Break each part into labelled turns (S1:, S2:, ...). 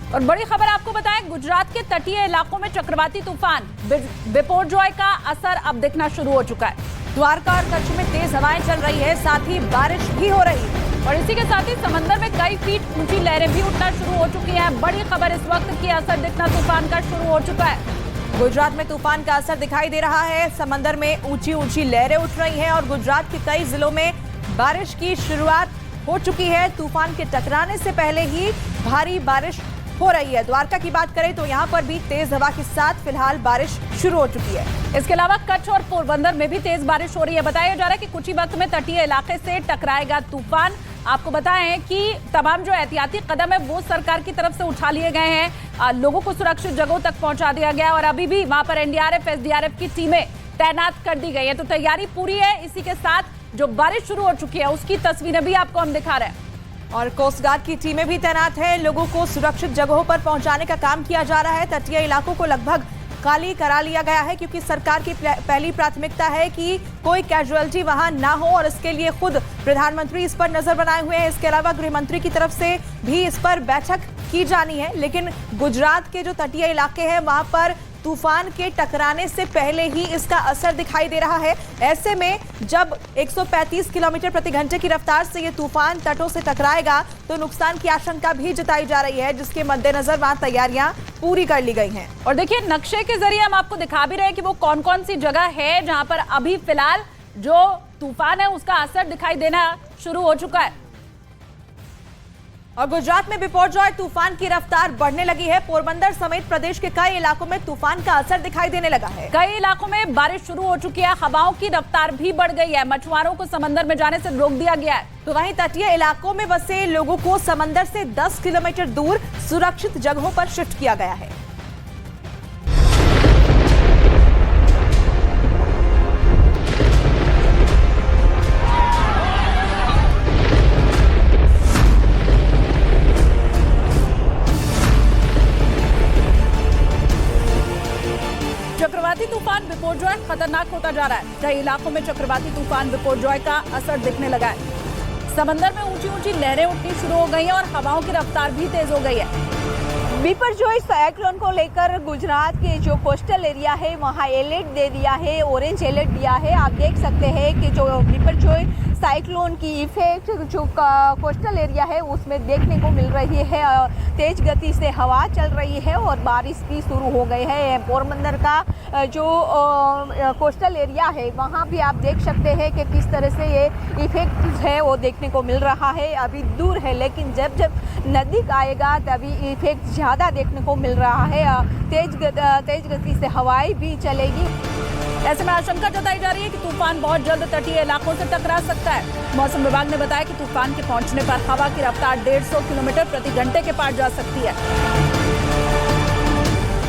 S1: और बड़ी खबर आपको बताएं, गुजरात के तटीय इलाकों में चक्रवाती तूफान बिपोरजॉय का असर अब दिखना शुरू हो चुका है। द्वारका और कच्छ में तेज हवाएं चल रही है, साथ ही बारिश भी हो रही है और इसी के साथ ही समंदर में कई फीट ऊंची लहरें भी उठना शुरू हो चुकी हैं। बड़ी खबर इस वक्त की असर दिखना तूफान का शुरू हो चुका है।
S2: गुजरात में तूफान का असर दिखाई दे रहा है। समंदर में ऊंची ऊंची लहरें उठ रही हैं और गुजरात के कई जिलों में बारिश की शुरुआत हो चुकी है। तूफान के टकराने से पहले ही भारी बारिश हो रही है। द्वारका की बात करें तो यहां पर भी तेज हवा के साथ फिलहाल बारिश शुरू हो चुकी है।
S1: इसके अलावा कच्छ और पोरबंदर में भी तेज बारिश हो रही है। बताया जा रहा है कि कुछ ही वक्त में तटीय इलाके से टकराएगा तूफान। आपको बताएं कि तमाम जो एहतियाती कदम है वो सरकार की तरफ से उठा लिए गए हैं। लोगों को सुरक्षित जगहों तक पहुंचा दिया गया और अभी भी वहां पर एनडीआरएफ, एसडीआरएफ की टीमें तैनात कर दी गई है। तो तैयारी पूरी है। इसी के साथ जो बारिश शुरू हो चुकी है उसकी तस्वीरें भी आपको हम दिखा रहे हैं
S2: और कोस्ट गार्ड की टीमें भी तैनात है। लोगों को सुरक्षित जगहों पर पहुंचाने का काम किया जा रहा है। तटीय इलाकों को लगभग खाली करा लिया गया है क्योंकि सरकार की पहली प्राथमिकता है कि कोई कैजुअलिटी वहां ना हो और इसके लिए खुद प्रधानमंत्री इस पर नजर बनाए हुए हैं। इसके अलावा गृह मंत्री की तरफ से भी इस पर बैठक की जानी है। लेकिन गुजरात के जो तटीय इलाके हैं वहां पर तूफान के टकराने से पहले ही इसका असर दिखाई दे रहा है। ऐसे में जब 135 किलोमीटर प्रति घंटे की रफ्तार से ये तूफान तटों से टकराएगा तो नुकसान की आशंका भी जताई जा रही है, जिसके मद्देनजर वहां तैयारियां पूरी कर ली गई हैं।
S1: और देखिए, नक्शे के जरिए हम आपको दिखा भी रहे हैं कि वो कौन कौन सी जगह है जहां पर अभी फिलहाल जो तूफान है उसका असर दिखाई देना शुरू हो चुका है।
S2: और गुजरात में बिपोरजॉय तूफान की रफ्तार बढ़ने लगी है। पोरबंदर समेत प्रदेश के कई इलाकों में तूफान का असर दिखाई देने लगा है।
S1: कई इलाकों में बारिश शुरू हो चुकी है। हवाओं की रफ्तार भी बढ़ गई है। मछुआरों को समंदर में जाने से रोक दिया गया है।
S2: तो वहीं तटीय इलाकों में बसे लोगों को समंदर से 10 किलोमीटर दूर सुरक्षित जगहों पर शिफ्ट किया गया है।
S1: चक्रवाती तूफान बिपोरजॉय खतरनाक होता जा रहा है। कई इलाकों में चक्रवाती तूफान बिपोरजॉय का असर दिखने लगा है। समंदर में ऊंची ऊंची लहरें उठनी शुरू हो गई हैं और हवाओं की रफ्तार भी तेज हो गई है।
S3: बिपोरजॉय साइक्लोन को लेकर गुजरात के जो कोस्टल एरिया है वहाँ अलर्ट दे दिया है, ऑरेंज अलर्ट दिया है। आप देख सकते हैं कि जो बिपोरजॉय साइक्लोन की इफेक्ट जो कोस्टल एरिया है उसमें देखने को मिल रही है। तेज गति से हवा चल रही है और बारिश भी शुरू हो गई है। पोरबंदर का जो कोस्टल एरिया है वहाँ भी आप देख सकते हैं कि किस तरह से ये इफेक्ट है वो देखने को मिल रहा है। अभी दूर है लेकिन जब जब नज़दीक आएगा तभी इफेक्ट ज़्यादा देखने को मिल रहा है। तेज गति से हवाएं भी चलेगी।
S1: ऐसे में आशंका जताई जा रही है कि तूफान बहुत जल्द तटीय इलाकों से टकरा सकता है। मौसम विभाग ने बताया कि तूफान के पहुंचने पर हवा की रफ्तार 150 किलोमीटर प्रति घंटे के पार जा सकती है।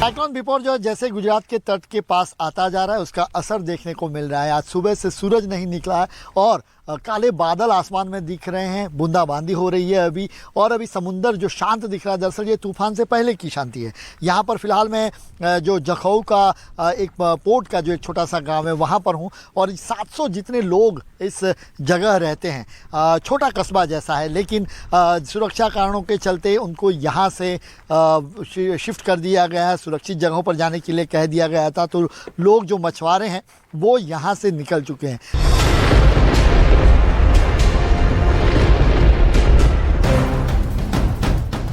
S4: साइक्लोन बिपोरजॉय जैसे गुजरात के तट के पास आता जा रहा है उसका असर देखने को मिल रहा है। आज सुबह से सूरज नहीं निकला है और काले बादल आसमान में दिख रहे हैं। बूंदाबांदी हो रही है अभी और अभी समुंदर जो शांत दिख रहा है दरअसल ये तूफान से पहले की शांति है। यहाँ पर फिलहाल मैं जो जखऊ का एक पोर्ट का जो एक छोटा सा गांव है वहाँ पर हूँ और 700 जितने लोग इस जगह रहते हैं। छोटा कस्बा जैसा है लेकिन सुरक्षा कारणों के चलते उनको यहाँ से शिफ्ट कर दिया गया है। सुरक्षित जगहों पर जाने के लिए कह दिया गया था तो लोग जो मछुआरे हैं वो यहाँ से निकल चुके हैं।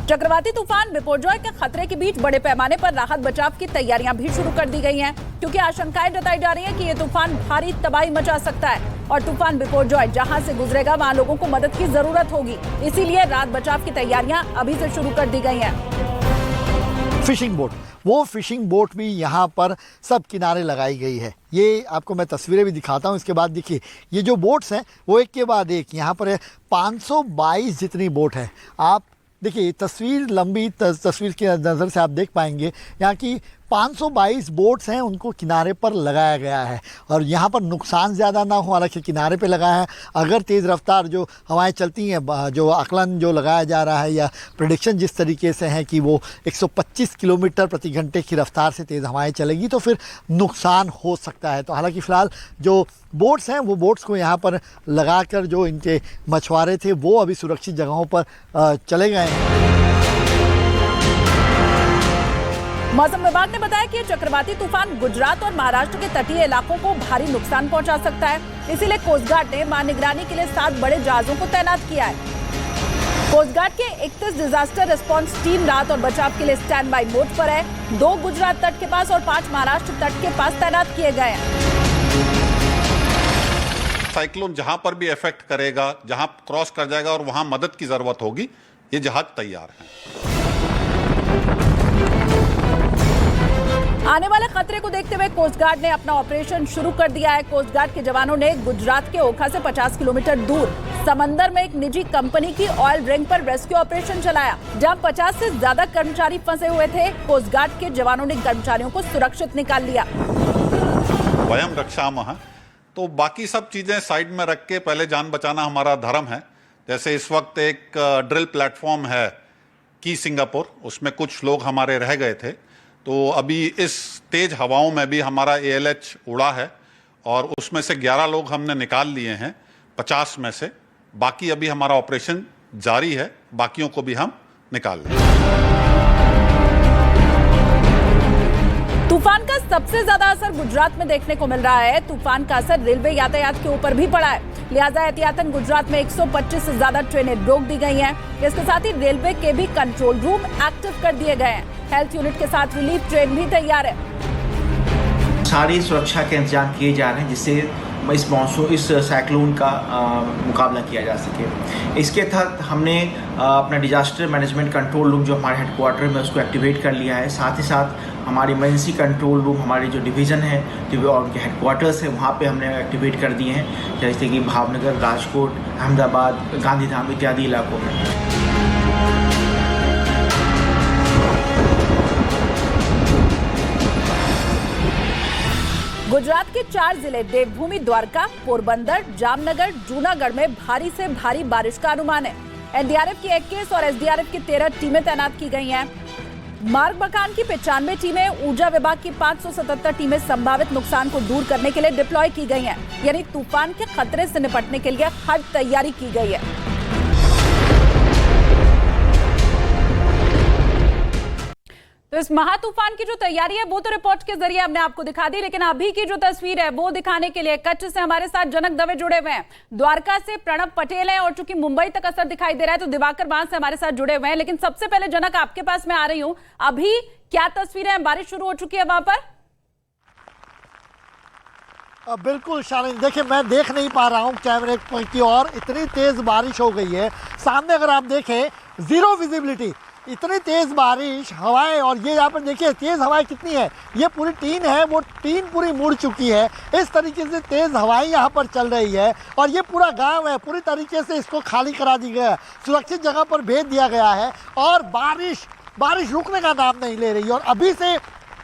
S1: चक्रवाती तूफान बिपोरजॉय के खतरे के बीच बड़े पैमाने पर राहत बचाव की तैयारियां भी शुरू कर दी गई हैं क्योंकि आशंकाएं जताई जा रही हैं कि ये तूफान भारी तबाही मचा सकता है और तूफान बिपोरजॉय जहां से गुजरेगा वहां लोगों को मदद की जरूरत होगी। इसीलिए राहत बचाव की तैयारियां अभी से शुरू कर दी गई हैं।
S4: फिशिंग बोट, वो फिशिंग बोट भी यहाँ पर सब किनारे लगाई गई है। ये आपको मैं तस्वीरें भी दिखाता हूँ। इसके बाद देखिए ये जो बोट्स हैं वो एक के बाद एक यहाँ पर है। 522 जितनी बोट है। आप देखिए तस्वीर लंबी तस्वीर की नज़र से आप देख पाएंगे यहाँ की 522 बोट्स हैं उनको किनारे पर लगाया गया है और यहाँ पर नुकसान ज़्यादा ना हो हालांकि किनारे पे लगाया है। अगर तेज़ रफ्तार जो हवाएं चलती हैं, जो आकलन जो लगाया जा रहा है या प्रेडिक्शन जिस तरीके से है कि वो 125 किलोमीटर प्रति घंटे की रफ्तार से तेज़ हवाएं चलेगी तो फिर नुकसान हो सकता है। तो हालांकि फ़िलहाल जो बोट्स हैं वो बोट्स को यहाँ पर लगाकर जो इनके मछुआरे थे वो अभी सुरक्षित जगहों पर चले गए हैं।
S1: मौसम विभाग ने बताया कि ये चक्रवाती तूफान गुजरात और महाराष्ट्र के तटीय इलाकों को भारी नुकसान पहुंचा सकता है। इसीलिए कोस्ट गार्ड ने वहां निगरानी के लिए 7 बड़े जहाजों को तैनात किया है। कोस्ट गार्ड के 31 डिजास्टर रिस्पांस टीम राहत और बचाव के लिए स्टैंड बाई मोड पर है। 2 गुजरात तट के पास और 5 महाराष्ट्र तट के पास तैनात किए गए हैं।
S5: साइक्लोन जहां पर भी इफेक्ट करेगा, जहां क्रॉस कर जाएगा और वहां मदद की जरूरत होगी, ये जहाज तैयार है।
S1: आने वाले खतरे को देखते हुए कोस्ट गार्ड ने अपना ऑपरेशन शुरू कर दिया है। कोस्ट गार्ड के जवानों ने गुजरात के ओखा से 50 किलोमीटर दूर समंदर में एक निजी कंपनी की ऑयल रिंग पर रेस्क्यू ऑपरेशन चलाया, जहां 50 से ज्यादा कर्मचारी फंसे हुए थे। कोस्ट गार्ड के जवानों ने कर्मचारियों को सुरक्षित निकाल लिया।
S5: वयम रक्षामः, तो बाकी सब चीजें साइड में रख के पहले जान बचाना हमारा धर्म है। जैसे इस वक्त एक ड्रिल प्लेटफॉर्म है की सिंगापुर, उसमें कुछ लोग हमारे रह गए थे, तो अभी इस तेज हवाओं में भी हमारा ALH उड़ा है और उसमें से 11 लोग हमने निकाल लिए हैं 50 में से। बाकी अभी हमारा ऑपरेशन जारी है, बाकियों को भी हम निकाल लेंगे।
S1: तूफान का सबसे ज्यादा असर गुजरात में देखने को मिल रहा है। तूफान का असर रेलवे यातायात के ऊपर भी पड़ा है, लिहाजा एहतियातन गुजरात में 125 से ज्यादा ट्रेनें रोक दी गई हैं। इसके साथ ही रेलवे के भी कंट्रोल रूम एक्टिव कर दिए गए हैं। हेल्थ यूनिट के साथ रिलीफ ट्रेन भी तैयार है।
S6: सारी सुरक्षा के इंतजाम किए जा रहे हैं जिससे इस साइक्लोन का मुकाबला किया जा सके। इसके तहत हमने अपना डिजास्टर मैनेजमेंट कंट्रोल रूम जो हमारे हेडक्वार्टर में उसको एक्टिवेट कर लिया है। साथ ही साथ हमारी इमरजेंसी कंट्रोल रूम, हमारी जो डिवीज़न है जो और उनके हेडक्वार्टर्स है, वहाँ पे हमने एक्टिवेट कर दिए हैं, जैसे कि भावनगर, राजकोट, अहमदाबाद, गांधीधाम इत्यादि इलाकों में।
S1: गुजरात के 4 जिले देवभूमि, द्वारका, पोरबंदर, जामनगर, जूनागढ़ में भारी से भारी बारिश का अनुमान है। NDRF की 21 और SDRF की 13 टीमें तैनात की गई हैं। मार्ग मकान की 95 टीमें, ऊर्जा विभाग की 577 टीमें संभावित नुकसान को दूर करने के लिए डिप्लॉय की गई हैं। यानी तूफान के खतरे से निपटने के लिए हर तैयारी की गई है। तो इस महातूफान की जो तैयारी है वो तो रिपोर्ट के जरिए हमने आपको दिखा दी, लेकिन अभी की जो तस्वीर है वो दिखाने के लिए कच्छ से हमारे साथ जनक दवे जुड़े हुए हैं। द्वारका से प्रणव पटेल हैं और चूंकि मुंबई तक असर दिखाई दे रहा है तो दिवाकर वहां से हमारे साथ जुड़े हुए हैं। लेकिन सबसे पहले जनक, आपके पास मैं आ रही हूं, अभी क्या तस्वीरें हैं? बारिश शुरू हो चुकी है वहां पर?
S4: बिल्कुल शालिनी, देखिए मैं देख नहीं पा रहा हूँ कैमरे की और इतनी तेज बारिश हो गई है। सामने अगर आप देखें, जीरो विजिबिलिटी, इतनी तेज बारिश, हवाएं, और ये यहाँ पर देखिए तेज हवाएं कितनी है। ये पूरी टीन है, वो टीन पूरी मुड़ चुकी है। इस तरीके से तेज हवाएं यहाँ पर चल रही है और ये पूरा गांव है, पूरी तरीके से इसको खाली करा दी गया है, सुरक्षित जगह पर भेज दिया गया है और बारिश रुकने का नाम नहीं ले रही। और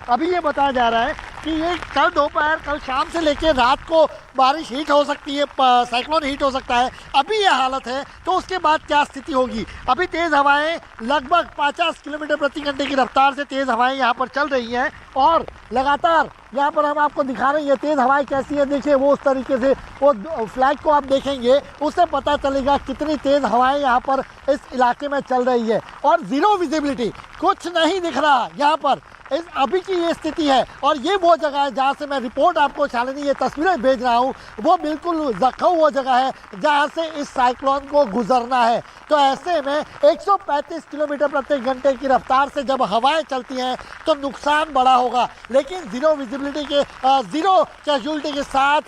S4: अभी ये बताया जा रहा है कि ये कल दोपहर, कल शाम से लेकर रात को बारिश हिट हो सकती है, साइक्लोन हिट हो सकता है। अभी ये हालत है तो उसके बाद क्या स्थिति होगी? अभी तेज़ हवाएं लगभग 50 किलोमीटर प्रति घंटे की रफ्तार से तेज़ हवाएं यहाँ पर चल रही हैं और लगातार यहाँ पर हम आपको दिखा रहे हैं तेज़ हवाएं कैसी है। देखिए वो उस तरीके से वो फ्लैग को आप देखेंगे उससे पता चलेगा कितनी तेज़ हवाएं यहाँ पर इस इलाके में चल रही है और ज़ीरो विजिबिलिटी, कुछ नहीं दिख रहा यहाँ पर। इस अभी की ये स्थिति है और ये वो जगह है जहाँ से मैं रिपोर्ट आपको शालिनी ये तस्वीरें भेज रहा हूँ, वो बिल्कुल जख्म वो जगह है जहाँ से इस साइक्लोन को गुजरना है। तो ऐसे में 135 किलोमीटर प्रति घंटे की रफ्तार से जब हवाएं चलती हैं तो नुकसान बड़ा होगा, लेकिन जीरो विजिबिलिटी के जीरो कैजुअलिटी के साथ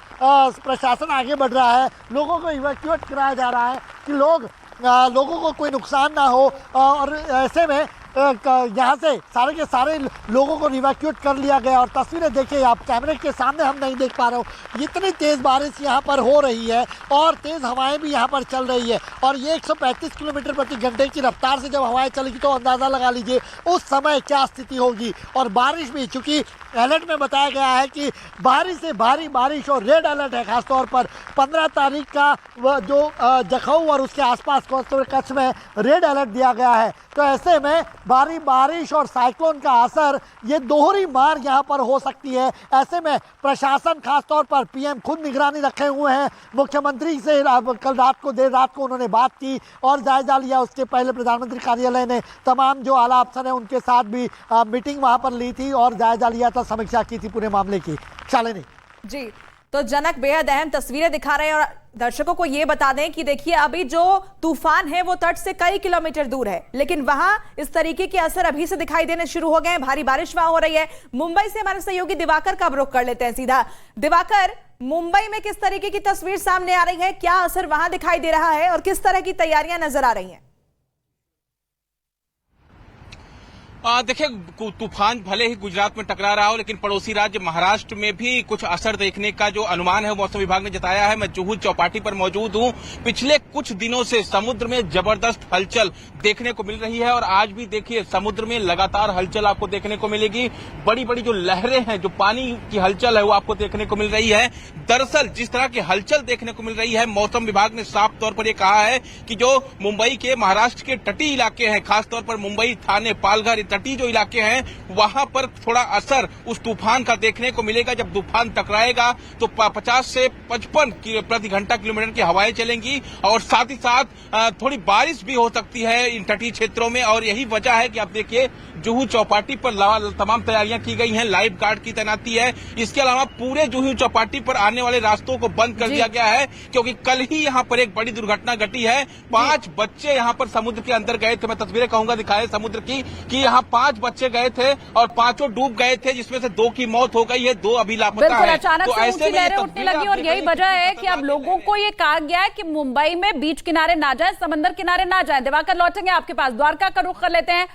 S4: प्रशासन आगे बढ़ रहा है। लोगों को इवैक्यूएट कराया जा रहा है कि लोगों को कोई नुकसान ना हो और ऐसे में यहाँ से सारे के सारे लोगों को इवैक्यूएट कर लिया गया। और तस्वीरें देखिए आप, कैमरे के सामने हम नहीं देख पा रहे हो, इतनी तेज़ बारिश यहाँ पर हो रही है और तेज़ हवाएं भी यहाँ पर चल रही है और ये 135 किलोमीटर प्रति घंटे की रफ्तार से जब हवाएं चलेगी तो अंदाज़ा लगा लीजिए उस समय क्या स्थिति होगी। और बारिश भी, चूँकि अलर्ट में बताया गया है कि भारी से भारी बारिश और रेड अलर्ट है, खासतौर पर 15 तारीख का जो जखौ और उसके आसपास कच्छ में रेड अलर्ट दिया गया है। तो ऐसे में भारी बारिश और साइक्लोन का असर, ये दोहरी मार यहाँ पर हो सकती है। ऐसे में प्रशासन खासतौर पर पीएम खुद निगरानी रखे हुए हैं। मुख्यमंत्री से कल रात को देर रात को उन्होंने बात की और जायजा लिया। उसके पहले प्रधानमंत्री कार्यालय ने तमाम जो आला अफसर हैं उनके साथ भी मीटिंग वहाँ पर ली थी और जायजा लिया था, समीक्षा की थी पूरे मामले की। शालिनी
S2: जी, तो जनक बेहद अहम तस्वीरें दिखा रहे हैं और दर्शकों को यह बता दें कि देखिए अभी जो तूफान है वो तट से कई किलोमीटर दूर है, लेकिन वहां इस तरीके के असर अभी से दिखाई देने शुरू हो गए हैं। भारी बारिश वहां हो रही है। मुंबई से हमारे सहयोगी दिवाकर का रुख कर लेते हैं सीधा। दिवाकर, मुंबई में किस तरीके की तस्वीर सामने आ रही है, क्या असर वहां दिखाई दे रहा है और किस तरह की तैयारियां नजर आ रही हैं?
S7: देखिए, तूफान भले ही गुजरात में टकरा रहा हो, लेकिन पड़ोसी राज्य महाराष्ट्र में भी कुछ असर देखने का जो अनुमान है मौसम विभाग ने जताया है। मैं जुहू चौपाटी पर मौजूद हूं। पिछले कुछ दिनों से समुद्र में जबरदस्त हलचल देखने को मिल रही है और आज भी देखिए समुद्र में लगातार हलचल आपको देखने को मिलेगी। बड़ी बड़ी जो लहरें हैं, जो पानी की हलचल है, वो आपको देखने को मिल रही है। दरअसल जिस तरह की हलचल देखने को मिल रही है, मौसम विभाग ने साफ तौर पर यह कहा है कि जो मुंबई के महाराष्ट्र के तटीय इलाके हैं, खासतौर पर मुंबई, थाने, पालघर तटीय जो इलाके हैं, वहां पर थोड़ा असर उस तूफान का देखने को मिलेगा। जब तूफान टकराएगा तो 50 से 55 प्रति घंटा किलोमीटर की हवाएं चलेंगी और साथ ही साथ थोड़ी बारिश भी हो सकती है इन तटीय क्षेत्रों में। और यही वजह है कि आप देखिए जुहू चौपाटी पर तमाम तैयारियां की गई हैं, लाइफ गार्ड की तैनाती है। इसके अलावा पूरे जुहू चौपाटी पर आने वाले रास्तों को बंद कर दिया गया है, क्योंकि कल ही यहां पर एक बड़ी दुर्घटना घटी है। 5 बच्चे यहां पर समुद्र के अंदर गए थे। मैं तस्वीरें कहूंगा दिखाए समुद्र की, कि यहां 5 बच्चे गए थे और 5 डूब गए थे, जिसमें से 2 की मौत हो गई है, 2 अभी लापता
S1: बिल्कुल,
S7: है।
S1: अचानक से ऊंची लहरें उठने लगी और यही वजह है कि अब लोगों को ये कहा गया है कि मुंबई में बीच किनारे ना जाए, समंदर किनारे ना जाए। दिवाकर, लौटेंगे आपके पास, द्वारका का रुख कर लेते हैं।